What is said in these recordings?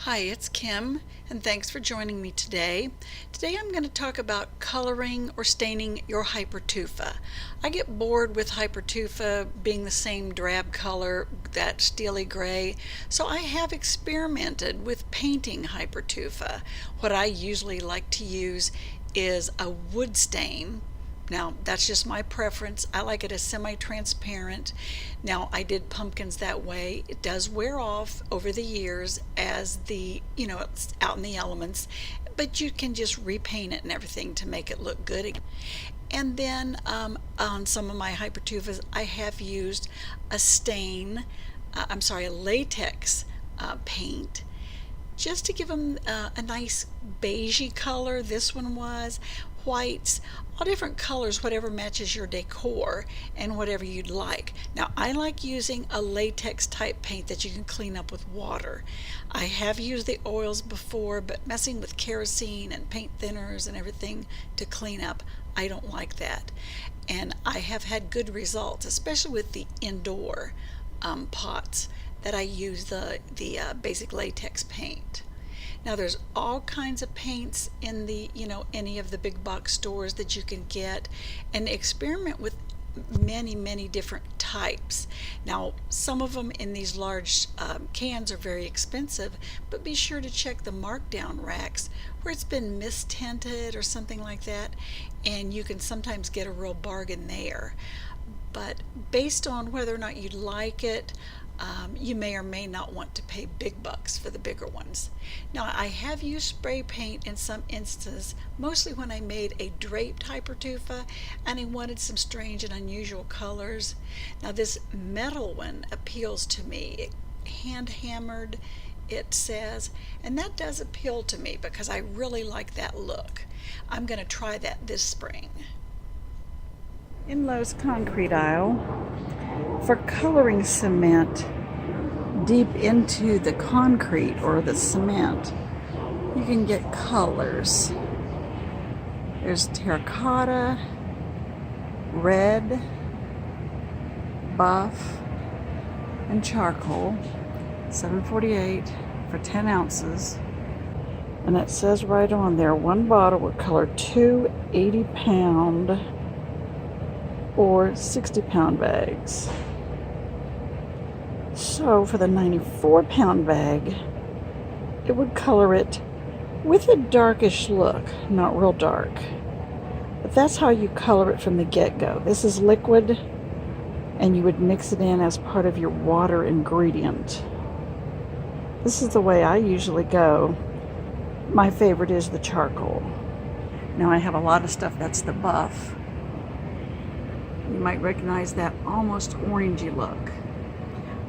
Hi, it's Kim, and thanks for joining me today. Today I'm going to talk about coloring or staining your Hypertufa. I get bored with Hypertufa being the same drab color, that steely gray, so I have experimented with painting Hypertufa. What I usually like to use is a wood stain. Now, that's just my preference. I like it as semi-transparent. Now, I did pumpkins that way. It does wear off over the years as it's out in the elements, but you can just repaint it and everything to make it look good again. And then on some of my Hypertufas, I have used a a latex paint just to give them a nice beigey color. This one was whites, all different colors, whatever matches your decor and whatever you'd like. Now, I like using a latex type paint that you can clean up with water. I have used the oils before, but messing with kerosene and paint thinners and everything to clean up, I don't like that. And I have had good results, especially with the indoor pots that I use the basic latex paint. Now, there's all kinds of paints in any of the big box stores that you can get, and experiment with many different types. Now, some of them in these large cans are very expensive, but be sure to check the markdown racks where it's been mistinted or something like that, and you can sometimes get a real bargain there. But based on whether or not you like it, you may or may not want to pay big bucks for the bigger ones. Now, I have used spray paint in some instances, mostly when I made a draped Hypertufa and I wanted some strange and unusual colors. Now, this metal one appeals to me. Hand hammered, it says, and that does appeal to me because I really like that look. I'm going to try that this spring. In Lowe's concrete aisle, for coloring cement deep into the concrete or the cement, you can get colors. There's terracotta, red, buff, and charcoal. $7.48 for 10 ounces. And it says right on there, one bottle would color 2 80-pound or 60-pound bags. So for the 94-pound bag, it would color it with a darkish look, not real dark. But that's how you color it from the get-go. This is liquid, and you would mix it in as part of your water ingredient. This is the way I usually go. My favorite is the charcoal. Now, I have a lot of stuff that's the buff. You might recognize that almost orangey look.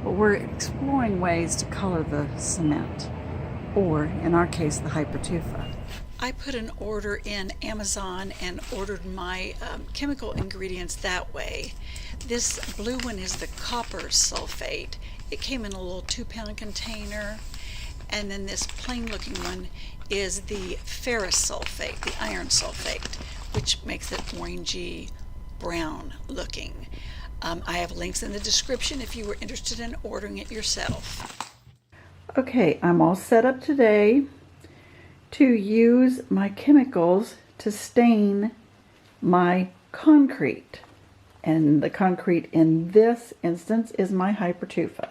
But we're exploring ways to color the cement, or in our case, the Hypertufa. I put an order in Amazon and ordered my chemical ingredients that way. This blue one is the copper sulfate. It came in a little 2-pound container. And then this plain looking one is the ferrous sulfate, the iron sulfate, which makes it orangey brown looking. I have links in the description if you were interested in ordering it yourself. Okay, I'm all set up today to use my chemicals to stain my concrete. And the concrete in this instance is my Hypertufa.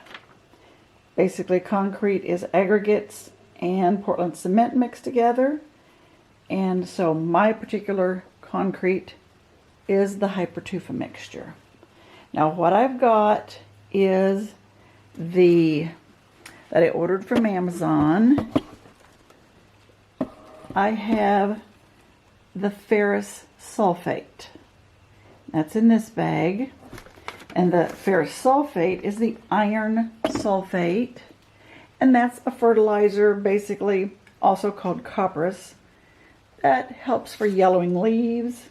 Basically, concrete is aggregates and Portland cement mixed together. And so my particular concrete is the Hypertufa mixture. Now, what I've got is that I ordered from Amazon. I have the ferrous sulfate. That's in this bag. And the ferrous sulfate is the iron sulfate. And that's a fertilizer, basically, also called copperas, that helps for yellowing leaves,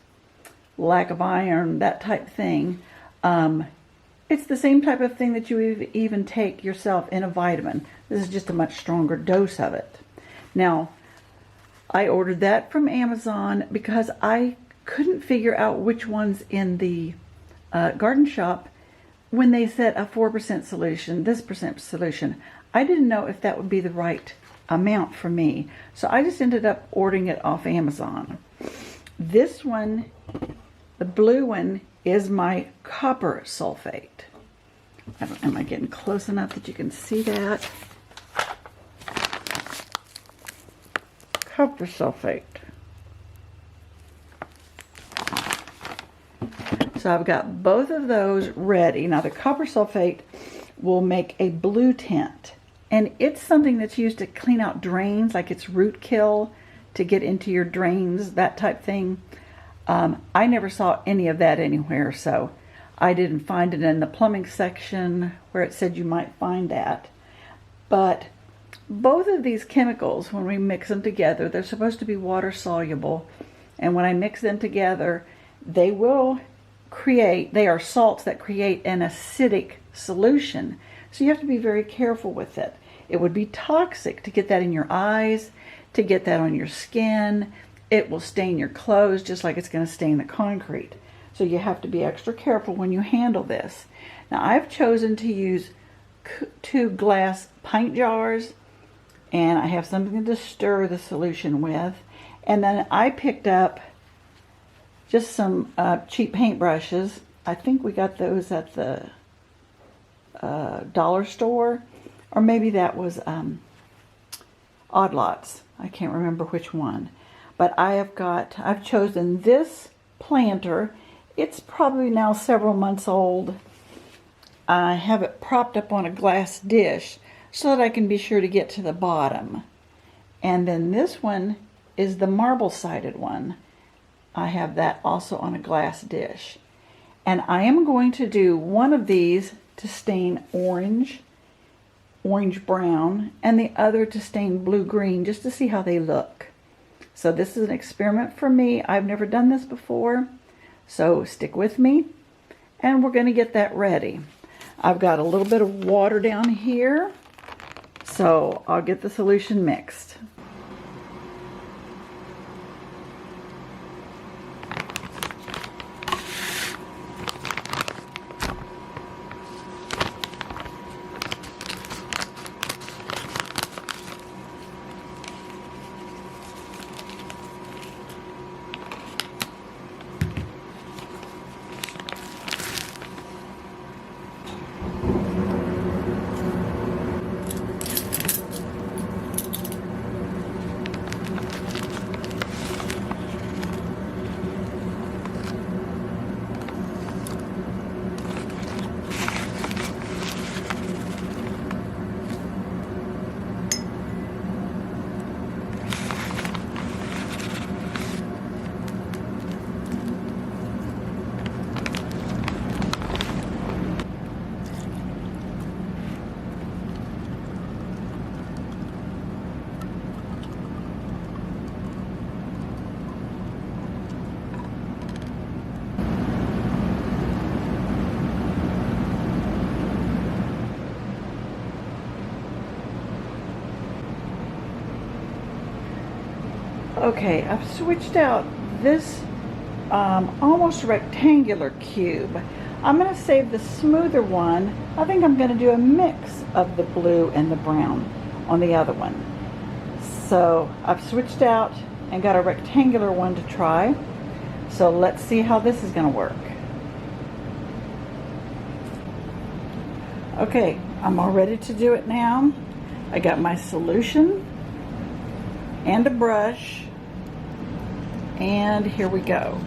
lack of iron, that type thing. It's the same type of thing that you even take yourself in a vitamin. This is just a much stronger dose of it. Now, I ordered that from Amazon because I couldn't figure out which ones in the garden shop when they said a 4% solution, this percent solution. I didn't know if that would be the right amount for me. So I just ended up ordering it off Amazon. This one, the blue one, is my copper sulfate. Am I getting close enough that you can see that? Copper sulfate. So I've got both of those ready. Now the copper sulfate will make a blue tint, and it's something that's used to clean out drains, like it's RootKill to get into your drains, that type thing. I never saw any of that anywhere, so I didn't find it in the plumbing section where it said you might find that. But both of these chemicals, when we mix them together, they're supposed to be water soluble, and when I mix them together, they are salts that create an acidic solution. So you have to be very careful with it. It would be toxic to get that in your eyes, to get that on your skin. It will stain your clothes just like it's going to stain the concrete. So you have to be extra careful when you handle this. Now I've chosen to use 2 glass pint jars, and I have something to stir the solution with. And then I picked up just some cheap paintbrushes. I think we got those at the dollar store, or maybe that was Odd Lots. I can't remember which one. But I've chosen this planter. It's probably now several months old. I have it propped up on a glass dish so that I can be sure to get to the bottom. And then this one is the marble-sided one. I have that also on a glass dish. And I am going to do one of these to stain orange brown, and the other to stain blue-green, just to see how they look. So this is an experiment for me. I've never done this before, so stick with me, and we're going to get that ready. I've got a little bit of water down here, so I'll get the solution mixed. Okay, I've switched out this almost rectangular cube. I'm going to save the smoother one. I think I'm going to do a mix of the blue and the brown on the other one. So I've switched out and got a rectangular one to try. So let's see how this is going to work. Okay, I'm all ready to do it now. I got my solution and a brush, and here we go.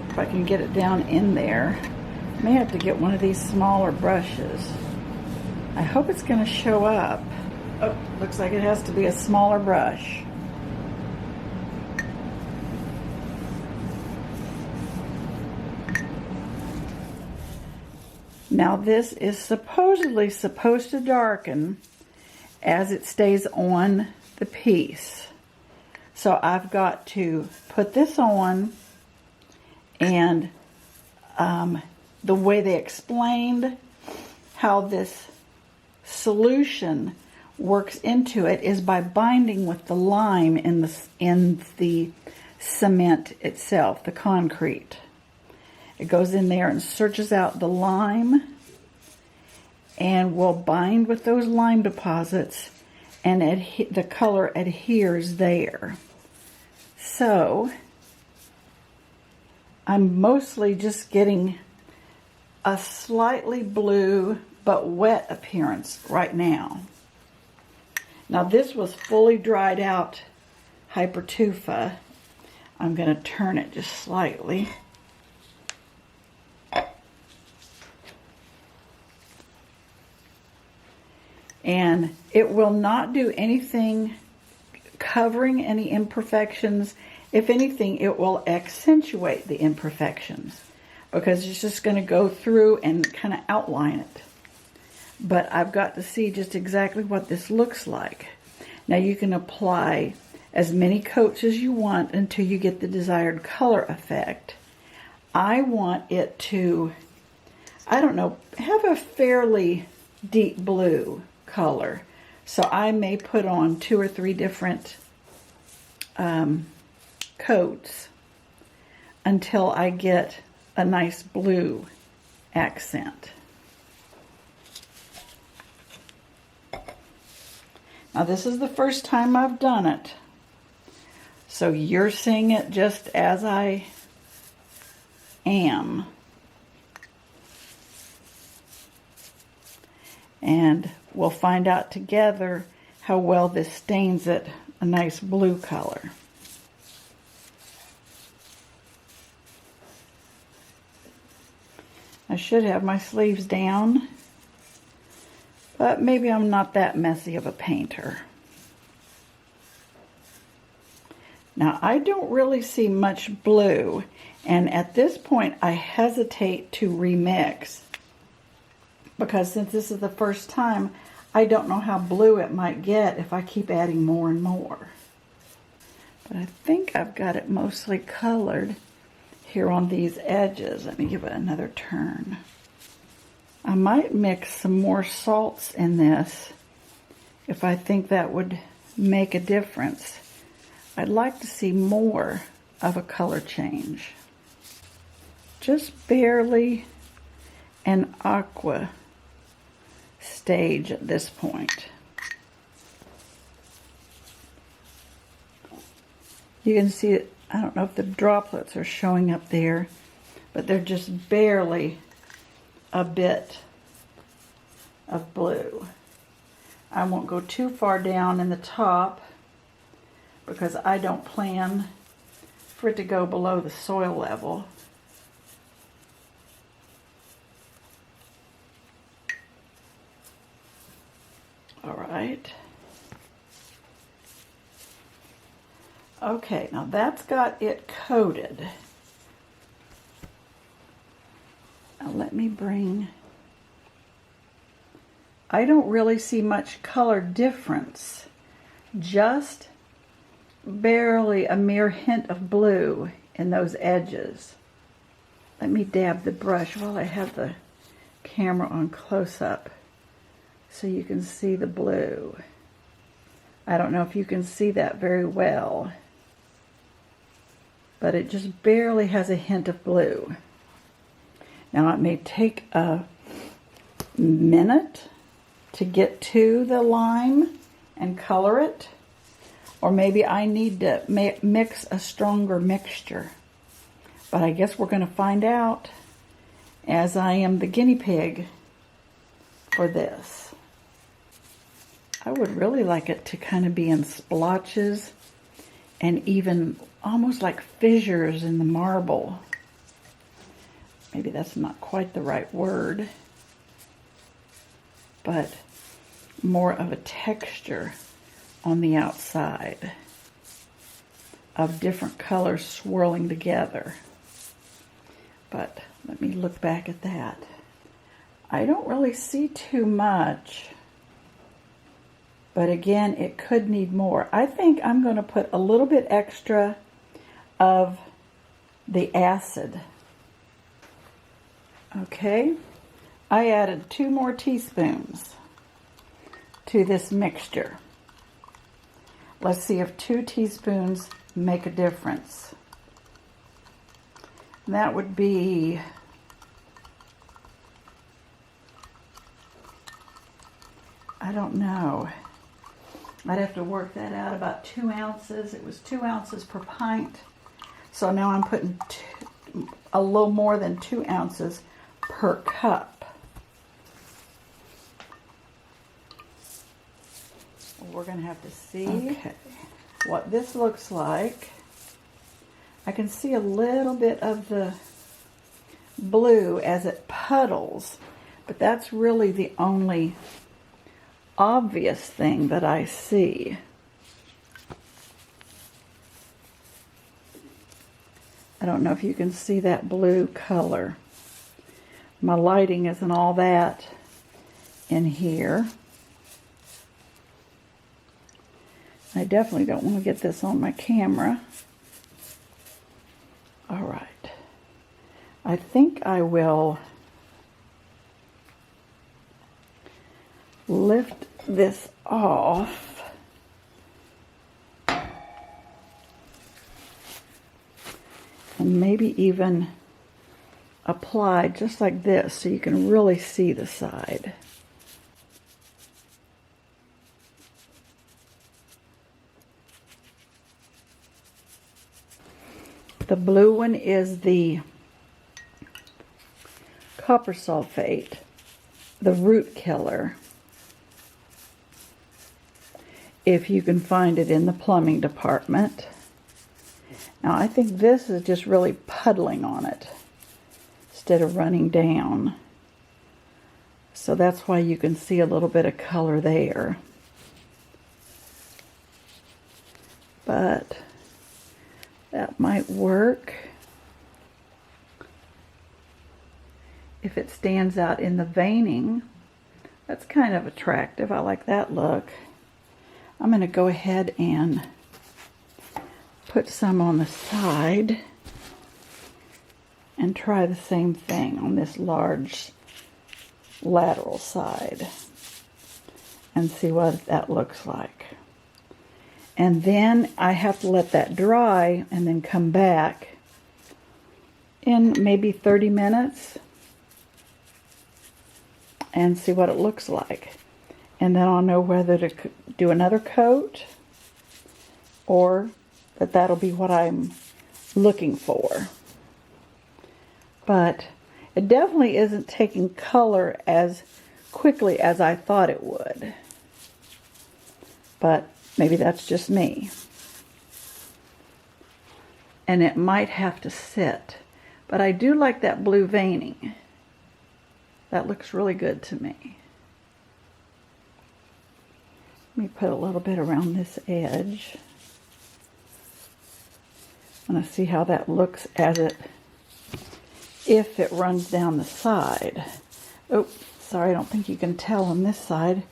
If I can get it down in there. I may have to get one of these smaller brushes. I hope it's going to show up. Oh, looks like it has to be a smaller brush. Now this is supposedly supposed to darken as it stays on the piece. So I've got to put this on, and the way they explained how this solution works into it is by binding with the lime in the cement itself, the concrete. It goes in there and searches out the lime and will bind with those lime deposits and the color adheres there. So I'm mostly just getting a slightly blue but wet appearance right now. Now this was fully dried out Hypertufa. I'm going to turn it just slightly. And it will not do anything covering any imperfections. If anything, it will accentuate the imperfections because it's just going to go through and kind of outline it. But I've got to see just exactly what this looks like. Now you can apply as many coats as you want until you get the desired color effect. I want it to, I don't know, have a fairly deep blue color. So I may put on 2 or 3 different coats until I get a nice blue accent. Now this is the first time I've done it, so you're seeing it just as I am. And we'll find out together how well this stains it a nice blue color. I should have my sleeves down, but maybe I'm not that messy of a painter. Now I don't really see much blue, and at this point I hesitate to remix because since this is the first time, I don't know how blue it might get if I keep adding more and more. But I think I've got it mostly colored here on these edges. Let me give it another turn. I might mix some more salts in this if I think that would make a difference. I'd like to see more of a color change. Just barely an aqua stage at this point. You can see it. I don't know if the droplets are showing up there, but they're just barely a bit of blue. I won't go too far down in the top because I don't plan for it to go below the soil level. All right. Okay, now that's got it coated. Now let me bring, I don't really see much color difference, just barely a mere hint of blue in those edges. Let me dab the brush while I have the camera on close up so you can see the blue. I don't know if you can see that very well, but it just barely has a hint of blue. Now it may take a minute to get to the lime and color it, or maybe I need to mix a stronger mixture. But I guess we're going to find out as I am the guinea pig for this. I would really like it to kind of be in splotches and even almost like fissures in the marble. Maybe that's not quite the right word, but more of a texture on the outside of different colors swirling together. But let me look back at that. I don't really see too much, but again, it could need more. I think I'm going to put a little bit extra of the acid. Okay, I added 2 more teaspoons to this mixture. Let's see if 2 teaspoons make a difference. And that would be I don't know. I'd have to work that out, about 2 ounces. It was 2 ounces per pint. So now I'm putting a little more than 2 ounces per cup. We're going to have to see what this looks like. I can see a little bit of the blue as it puddles, but that's really the only obvious thing that I see. I don't know if you can see that blue color. My lighting isn't all that in here. I definitely don't want to get this on my camera. All right. I think I will lift this off. And maybe even apply just like this so you can really see the side. The blue one is the copper sulfate, the root killer. If you can find it in the plumbing department. Now I think this is just really puddling on it instead of running down. So that's why you can see a little bit of color there. But that might work if it stands out in the veining. That's kind of attractive. I like that look. I'm going to go ahead and put some on the side and try the same thing on this large lateral side and see what that looks like. And then I have to let that dry and then come back in maybe 30 minutes and see what it looks like. And then I'll know whether to do another coat or that'll be what I'm looking for. But it definitely isn't taking color as quickly as I thought it would. But maybe that's just me. And it might have to sit. But I do like that blue veining. That looks really good to me. Let me put a little bit around this edge. I'm going to see how that looks if it runs down the side. Oh, sorry, I don't think you can tell on this side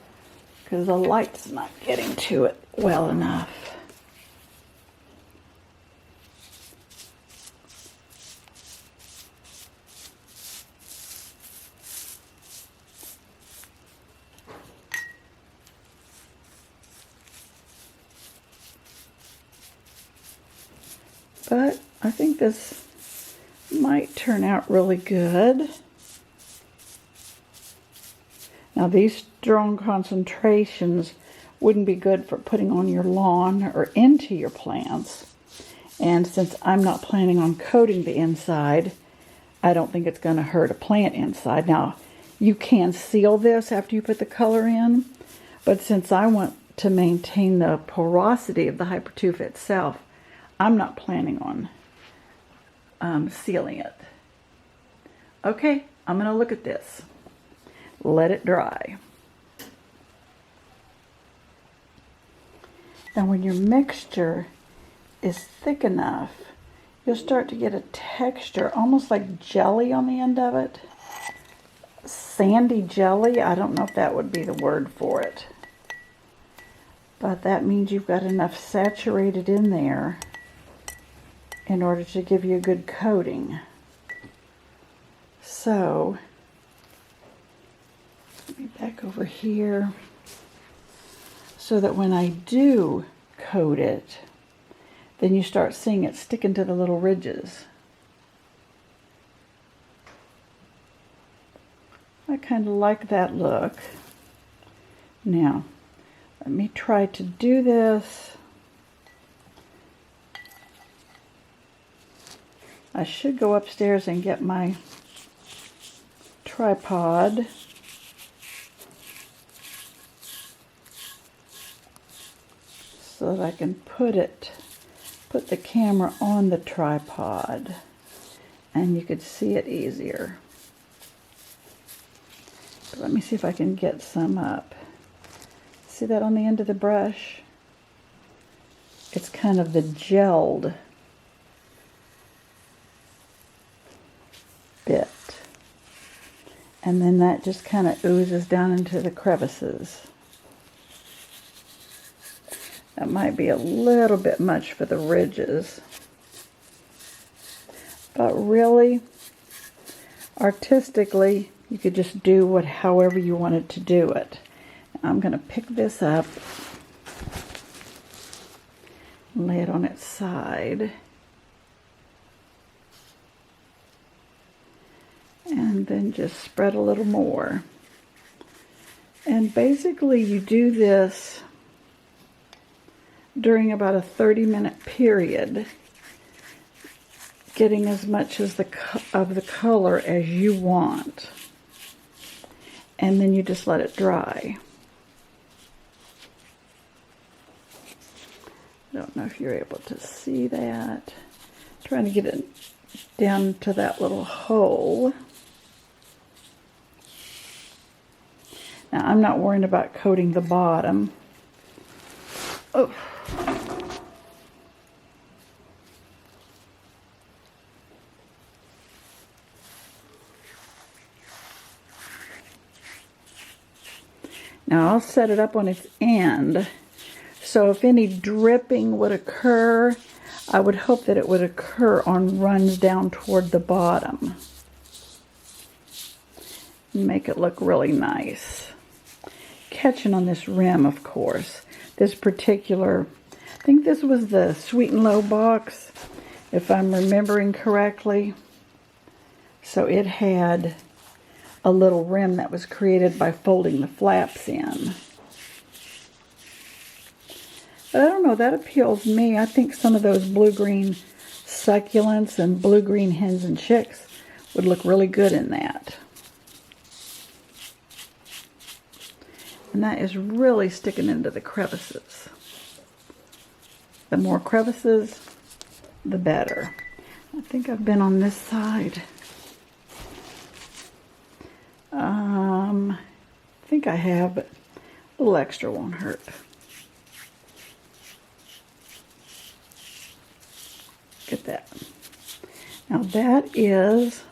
because the light's not getting to it well enough. But I think this might turn out really good. Now these strong concentrations wouldn't be good for putting on your lawn or into your plants. And since I'm not planning on coating the inside, I don't think it's going to hurt a plant inside. Now, you can seal this after you put the color in, but since I want to maintain the porosity of the Hypertufa itself, I'm not planning on sealing it. Okay, I'm going to look at this. Let it dry. And when your mixture is thick enough, you'll start to get a texture almost like jelly on the end of it. Sandy jelly, I don't know if that would be the word for it. But that means you've got enough saturated in there in order to give you a good coating. So, let me back over here so that when I do coat it, then you start seeing it sticking to the little ridges. I kind of like that look. Now, Let me try to do this. I should go upstairs and get my tripod. So that I can put the camera on the tripod and you could see it easier. But let me see if I can get some up. See that on the end of the brush? It's kind of the gelled bit. And then that just kind of oozes down into the crevices. That might be a little bit much for the ridges. But really, artistically, you could just do however you wanted to do it. I'm going to pick this up, lay it on its side, and then just spread a little more. And basically you do this during about a 30-minute period, getting as much of the color as you want. And then you just let it dry. I don't know if you're able to see that. I'm trying to get it down to that little hole. Now I'm not worrying about coating the bottom. Oh. Now I'll set it up on its end, so if any dripping would occur, I would hope that it would occur on runs down toward the bottom. Make it look really nice. Catching on this rim, of course. This particular, I think this was the Sweet and Low box, if I'm remembering correctly. So it had a little rim that was created by folding the flaps in. But I don't know, that appeals to me. I think some of those blue-green succulents and blue-green hens and chicks would look really good in that. And that is really sticking into the crevices. The more crevices, the better. I think I've been on this side. I think I have, but a little extra won't hurt. Get that. Now that is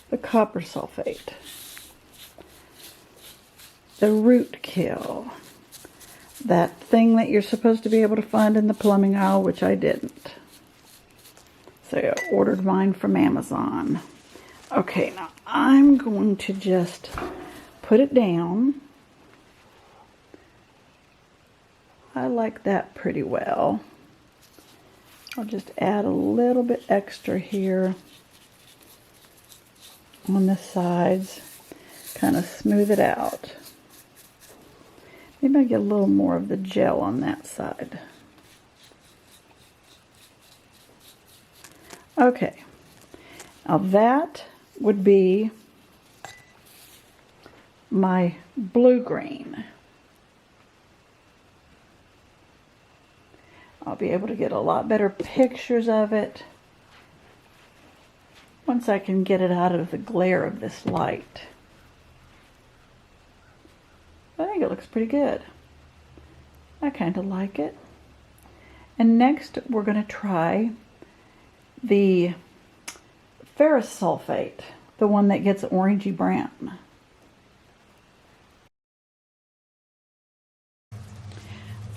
the copper sulfate. The RootKill. That thing that you're supposed to be able to find in the plumbing aisle, which I didn't. So I ordered mine from Amazon. Okay, now I'm going to just put it down. I like that pretty well. I'll just add a little bit extra here on the sides, kind of smooth it out. Maybe I get a little more of the gel on that side. Okay, now that would be my blue-green. I'll be able to get a lot better pictures of it once I can get it out of the glare of this light. I think it looks pretty good. I kind of like it. And next we're going to try the ferrous sulfate, the one that gets orangey brown.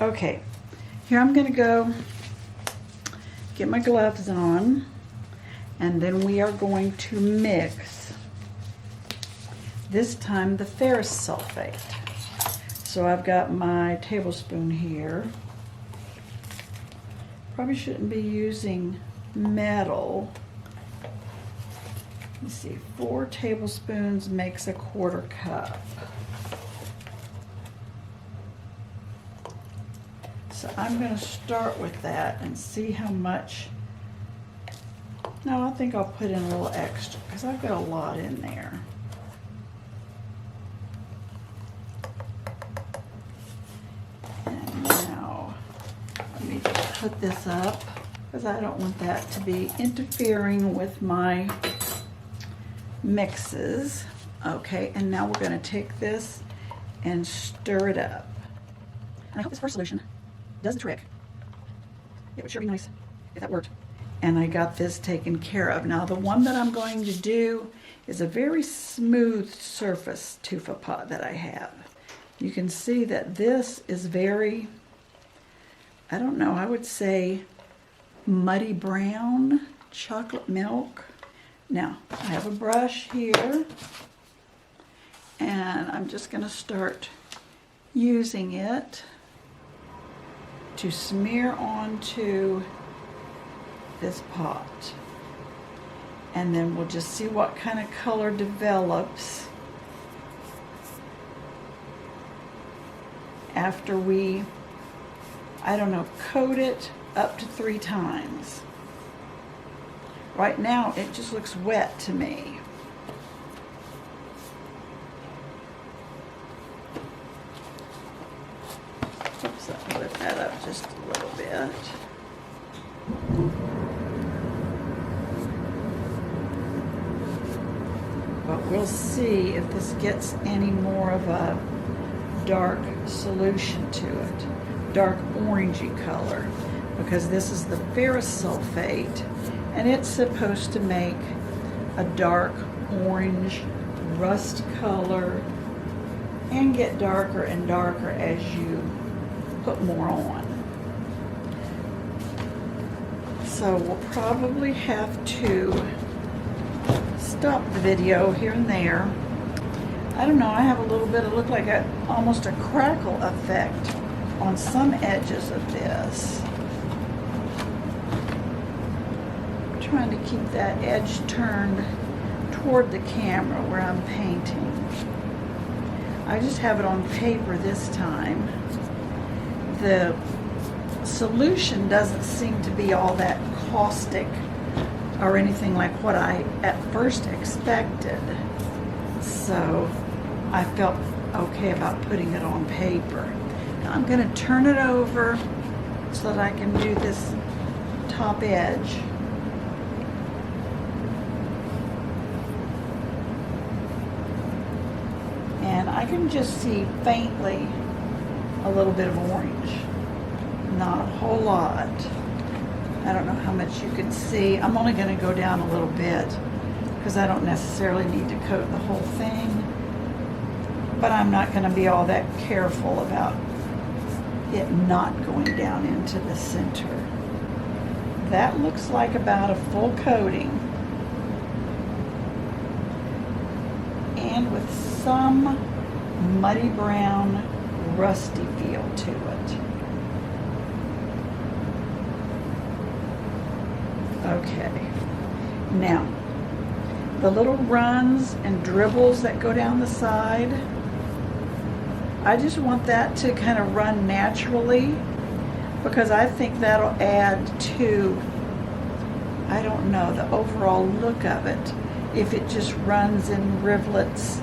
Okay, here I'm going to go get my gloves on, and then we are going to mix, this time, the ferrous sulfate. So I've got my tablespoon here. Probably shouldn't be using metal. Let's see, 4 tablespoons makes a 1/4 cup. So I'm going to start with that and see how much. No, I think I'll put in a little extra because I've got a lot in there. And now let me just put this up because I don't want that to be interfering with my mixes. Okay, and now we're going to take this and stir it up. And I hope this first solution does the trick. It would sure be nice if that worked. And I got this taken care of. Now the one that I'm going to do is a very smooth surface tufa pot that I have. You can see that this is very, I don't know, I would say muddy brown, chocolate milk. Now I have a brush here and I'm just going to start using it to smear onto this pot, and then we'll just see what kind of color develops after we, I don't know, coat it up to 3 times. Right now it just looks wet to me. Oops, I'll lift that up just a little bit. But we'll see if this gets any more of a dark solution to it, dark orangey color, because this is the ferrous sulfate, and it's supposed to make a dark orange rust color and get darker and darker as you put more on. So we'll probably have to stop the video here and there. I don't know, I have a little bit of, look like almost a crackle effect on some edges of this. I'm trying to keep that edge turned toward the camera where I'm painting. I just have it on paper this time. The solution doesn't seem to be all that caustic or anything like what I at first expected. So I felt okay about putting it on paper. Now I'm going to turn it over so that I can do this top edge. And I can just see faintly a little bit of orange. Not a whole lot. I don't know how much you can see. I'm only going to go down a little bit because I don't necessarily need to coat the whole thing. But I'm not going to be all that careful about it not going down into the center. That looks like about a full coating. And with some muddy brown, rusty feel to it. Okay, now the little runs and dribbles that go down the side, I just want that to kind of run naturally because I think that'll add to, I don't know, the overall look of it if it just runs in rivulets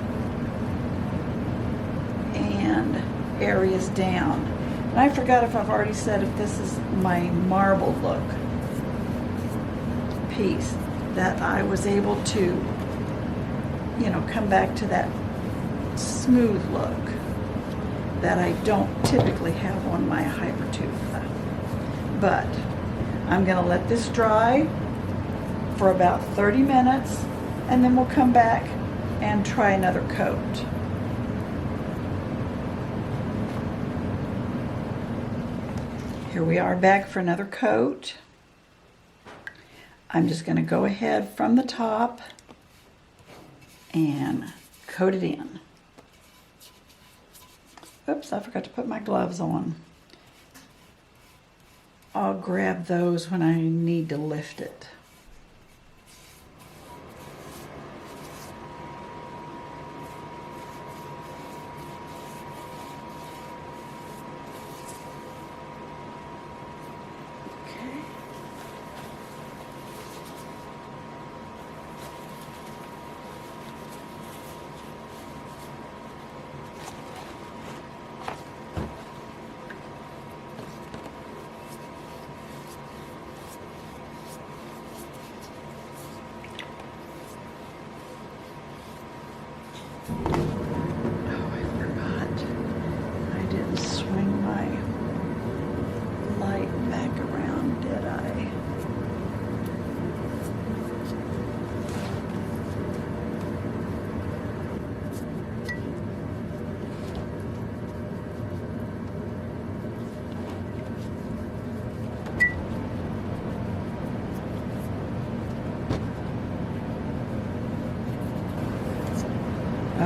and areas down. And I forgot if I've already said if this is my marble look piece, that I was able to, you know, come back to that smooth look that I don't typically have on my Hypertufa. But I'm going to let this dry for about 30 minutes and then we'll come back and try another coat. Here we are back for another coat. I'm just going to go ahead from the top and coat it in. Oops, I forgot to put my gloves on. I'll grab those when I need to lift it.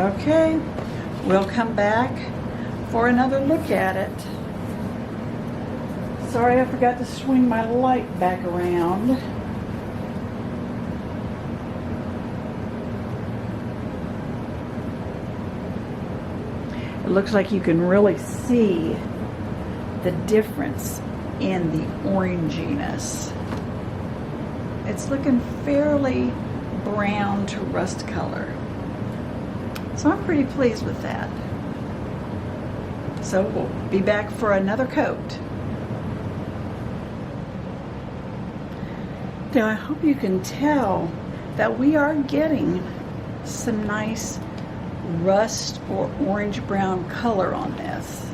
Okay, we'll come back for another look at it. Sorry, I forgot to swing my light back around. It looks like you can really see the difference in the oranginess. It's looking fairly brown to rust color. So I'm pretty pleased with that. So we'll be back for another coat. Now I hope you can tell that we are getting some nice rust or orange brown color on this.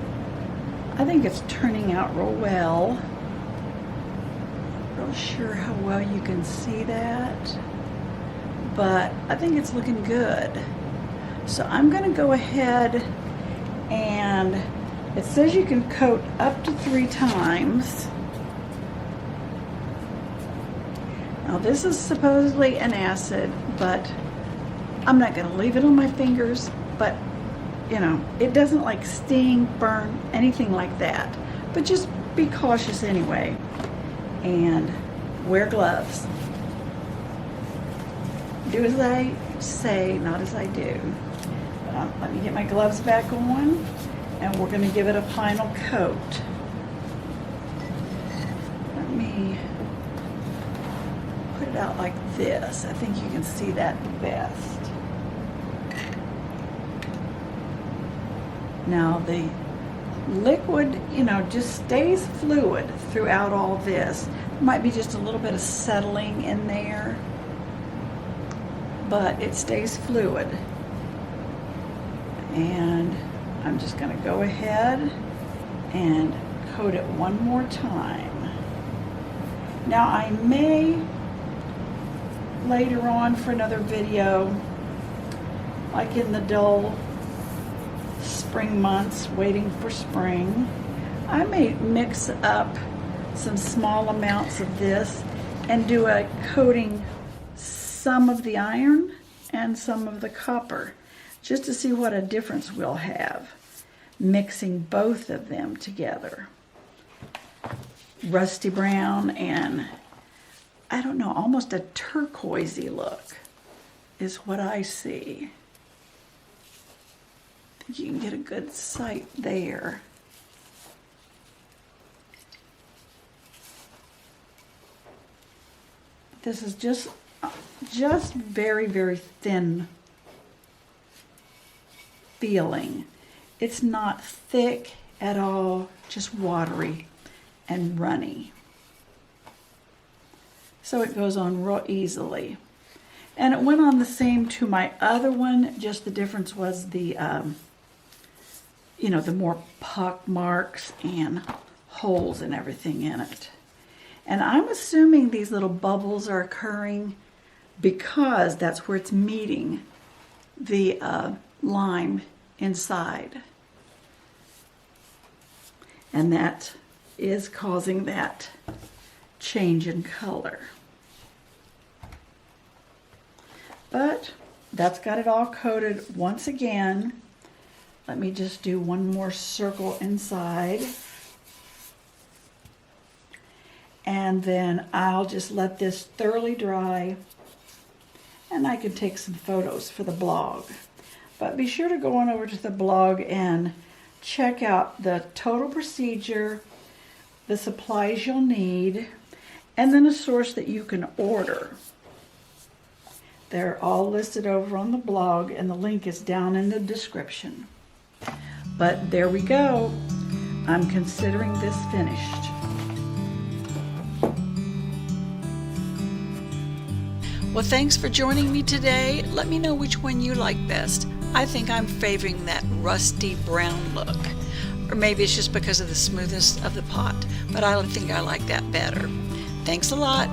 I think it's turning out real well. Not real sure how well you can see that, but I think it's looking good. So I'm going to go ahead, and it says you can coat up to 3 times. Now this is supposedly an acid, but I'm not going to leave it on my fingers, but you know, it doesn't like sting, burn, anything like that. But just be cautious anyway, and wear gloves. Do as I say, not as I do. Let me get my gloves back on, and we're going to give it a final coat. Let me put it out like this. I think you can see that the best. Now the liquid, you know, just stays fluid throughout all this. There might be just a little bit of settling in there, but it stays fluid. And I'm just going to go ahead and coat it one more time. Now I may later on for another video, like in the dull spring months waiting for spring, I may mix up some small amounts of this and do a coating some of the iron and some of the copper, just to see what a difference we'll have mixing both of them together. Rusty brown and, I don't know, almost a turquoisey look is what I see. I think you can get a good sight there. This is just very, very thin feeling. It's not thick at all, just watery and runny. So it goes on real easily. And it went on the same to my other one, just the difference was the, you know, the more pock marks and holes and everything in it. And I'm assuming these little bubbles are occurring because that's where it's meeting the lime inside. And that is causing that change in color. But that's got it all coated once again. Let me just do one more circle inside. And then I'll just let this thoroughly dry, and I can take some photos for the blog. But be sure to go on over to the blog and check out the total procedure, the supplies you'll need, and then a source that you can order. They're all listed over on the blog, and the link is down in the description. But there we go. I'm considering this finished. Well, thanks for joining me today. Let me know which one you like best. I think I'm favoring that rusty brown look. Or maybe it's just because of the smoothness of the pot, but I think I like that better. Thanks a lot.